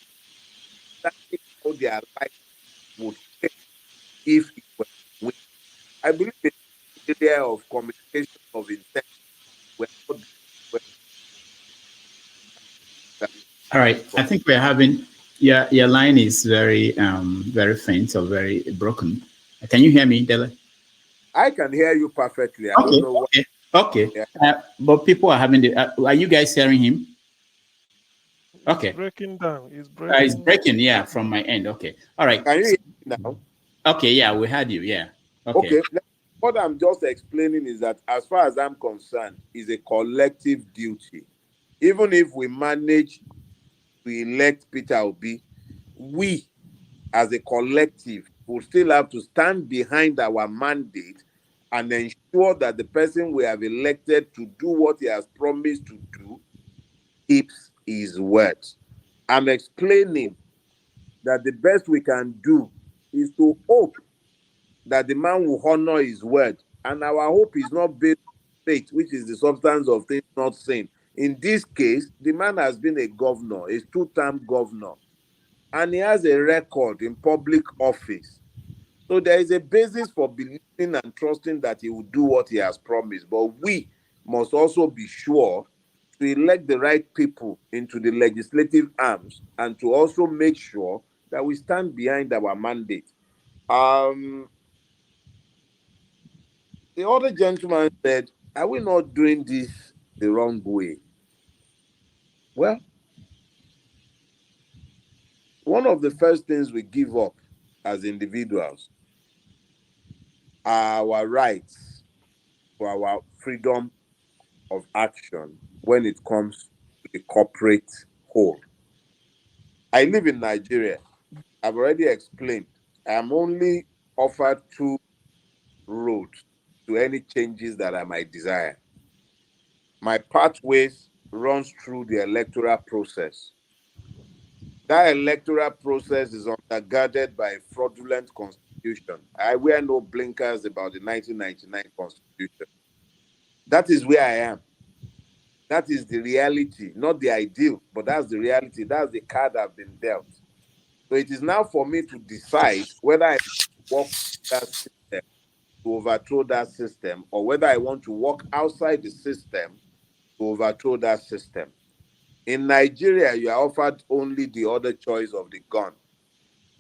exactly how their life would change if it were to win. I believe in the area of communication of intent. We're not All right. I think we're having your line is very faint or very broken. Can you hear me, Dele? I can hear you perfectly. I don't know what. Okay. But people are having are you guys hearing him? Okay. It's breaking down. It's It's breaking, yeah, from my end. Okay. All right. Can you hear me now? Okay, yeah, we had you. Yeah. Okay. What I'm just explaining is that as far as I'm concerned, is a collective duty. Even if we manage to elect Peter Obi, we as a collective will still have to stand behind our mandate and ensure that the person we have elected to do what he has promised to do keeps his word. I'm explaining that the best we can do is to hope that the man will honor his word. And our hope is not based on faith, which is the substance of things not seen. In this case, the man has been a governor, a two-term governor, and he has a record in public office. So there is a basis for believing and trusting that he will do what he has promised. But we must also be sure to elect the right people into the legislative arms and to also make sure that we stand behind our mandate. The other gentleman said, are we not doing this the wrong way? Well, one of the first things we give up as individuals are our rights for our freedom of action when it comes to the corporate whole. I live in Nigeria. I've already explained. I am only offered two roads to any changes that I might desire. My pathways runs through the electoral process. That electoral process is undergirded by a fraudulent constitution. I wear no blinkers about the 1999 constitution. That is where I am. That is the reality, not the ideal, but that's the reality. That's the card I've been dealt. So it is now for me to decide whether I walk that system to overthrow that system, or whether I want to walk outside the system to overthrow that system. In Nigeria, you are offered only the other choice of the gun.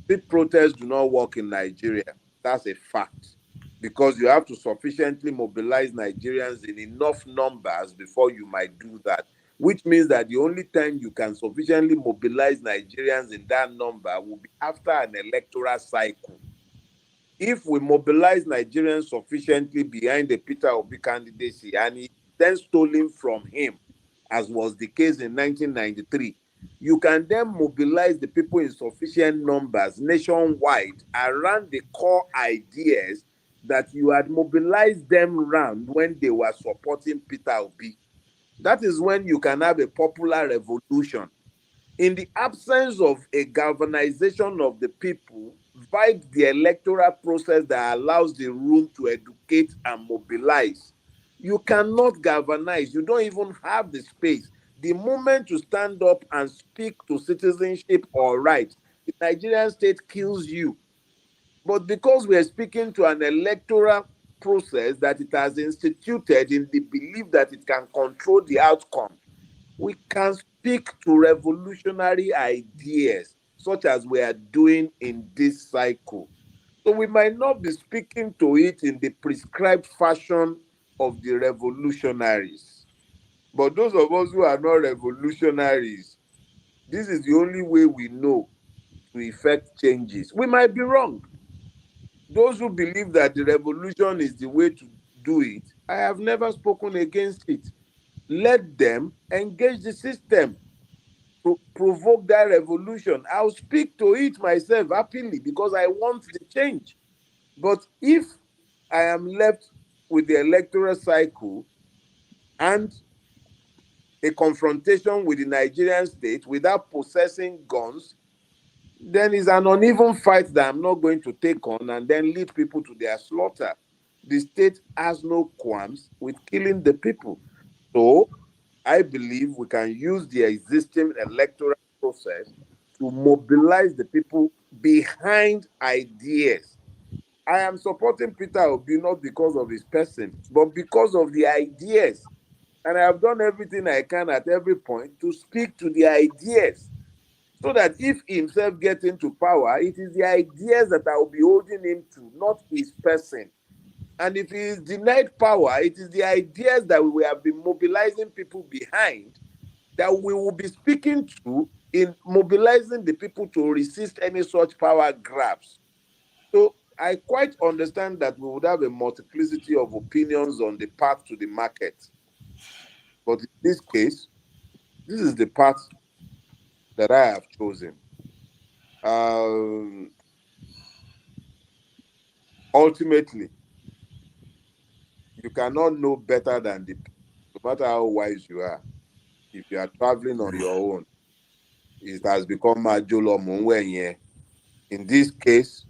Street protests do not work in Nigeria. That's a fact. Because you have to sufficiently mobilize Nigerians in enough numbers before you might do that. Which means that the only time you can sufficiently mobilize Nigerians in that number will be after an electoral cycle. If we mobilize Nigerians sufficiently behind the Peter Obi candidacy and he then stolen from him, as was the case in 1993, you can then mobilize the people in sufficient numbers nationwide around the core ideas that you had mobilized them around when they were supporting Peter Obi. That is when you can have a popular revolution. In the absence of a galvanization of the people via the electoral process that allows the room to educate and mobilize, you cannot galvanize. You don't even have the space. The moment you stand up and speak to citizenship or rights, the Nigerian state kills you. But because we are speaking to an electoral process that it has instituted in the belief that it can control the outcome, we can speak to revolutionary ideas, such as we are doing in this cycle. So we might not be speaking to it in the prescribed fashion of the revolutionaries. But those of us who are not revolutionaries, this is the only way we know to effect changes. We might be wrong. Those who believe that the revolution is the way to do it, I have never spoken against it. Let them engage the system, provoke that revolution. I'll speak to it myself happily because I want the change. But if I am left with the electoral cycle and a confrontation with the Nigerian state without possessing guns, then it's an uneven fight that I'm not going to take on and then lead people to their slaughter. The state has no qualms with killing the people. So I believe we can use the existing electoral process to mobilize the people behind ideas. I am supporting Peter Obi not because of his person, but because of the ideas. And I have done everything I can at every point to speak to the ideas, so that if he himself gets into power, it is the ideas that I will be holding him to, not his person. And if he is denied power, it is the ideas that we have been mobilizing people behind that we will be speaking to in mobilizing the people to resist any such power grabs. So I quite understand that we would have a multiplicity of opinions on the path to the market. But in this case, this is the path that I have chosen. Ultimately, You cannot know better than the people, no matter how wise you are. If you are traveling on your own, it has become majolo monwenye. In this case,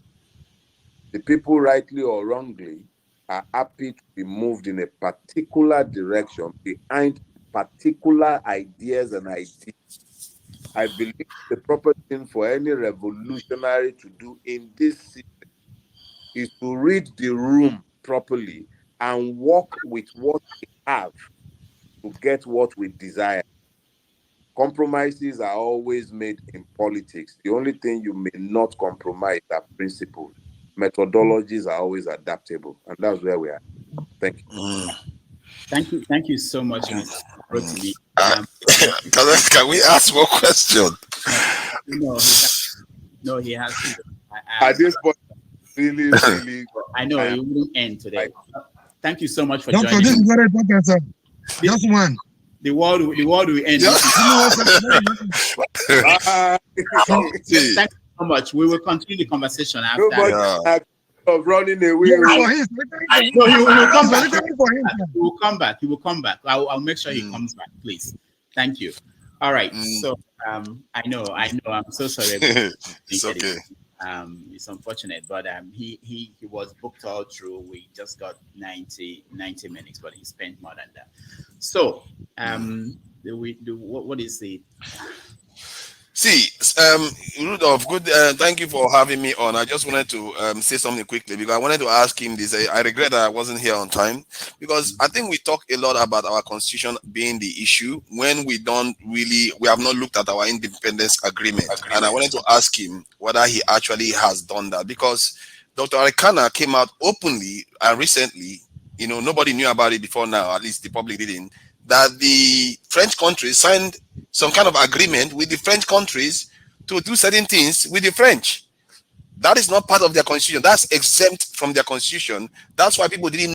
the people, rightly or wrongly, are happy to be moved in a particular direction behind particular ideas and ideas. I believe the proper thing for any revolutionary to do in this system is to read the room properly and work with what we have to get what we desire. Compromises are always made in politics. The only thing you may not compromise are principles. Methodologies are always adaptable, and that's where we are. Thank you. Thank you so much, Mr. Farotimi. Can we ask one question? No, he has to. At this point, really, I know it won't end today. Thank you so much for Doctor, joining. this is very important, sir. Just one. The world will end. Thank you so much. We will continue the conversation after. Of running away. No, he will come back. He will come back. He will come back. I'll make sure he comes back, please. Thank you. All right. So I know. I'm so sorry. It's okay. It's unfortunate, but he was booked all through. We just got 90 minutes, but he spent more than that. So what is the See, Rudolph, good. Thank you for having me on. I just wanted to say something quickly because I wanted to ask him this. I regret that I wasn't here on time because I think we talk a lot about our constitution being the issue when we have not looked at our independence agreement. And I wanted to ask him whether he actually has done that because Dr. Arikana came out openly and recently, nobody knew about it before now, at least the public didn't, that the French countries signed some kind of agreement with the French countries to do certain things with the French. That is not part of their constitution. That's exempt from their constitution. That's why people didn't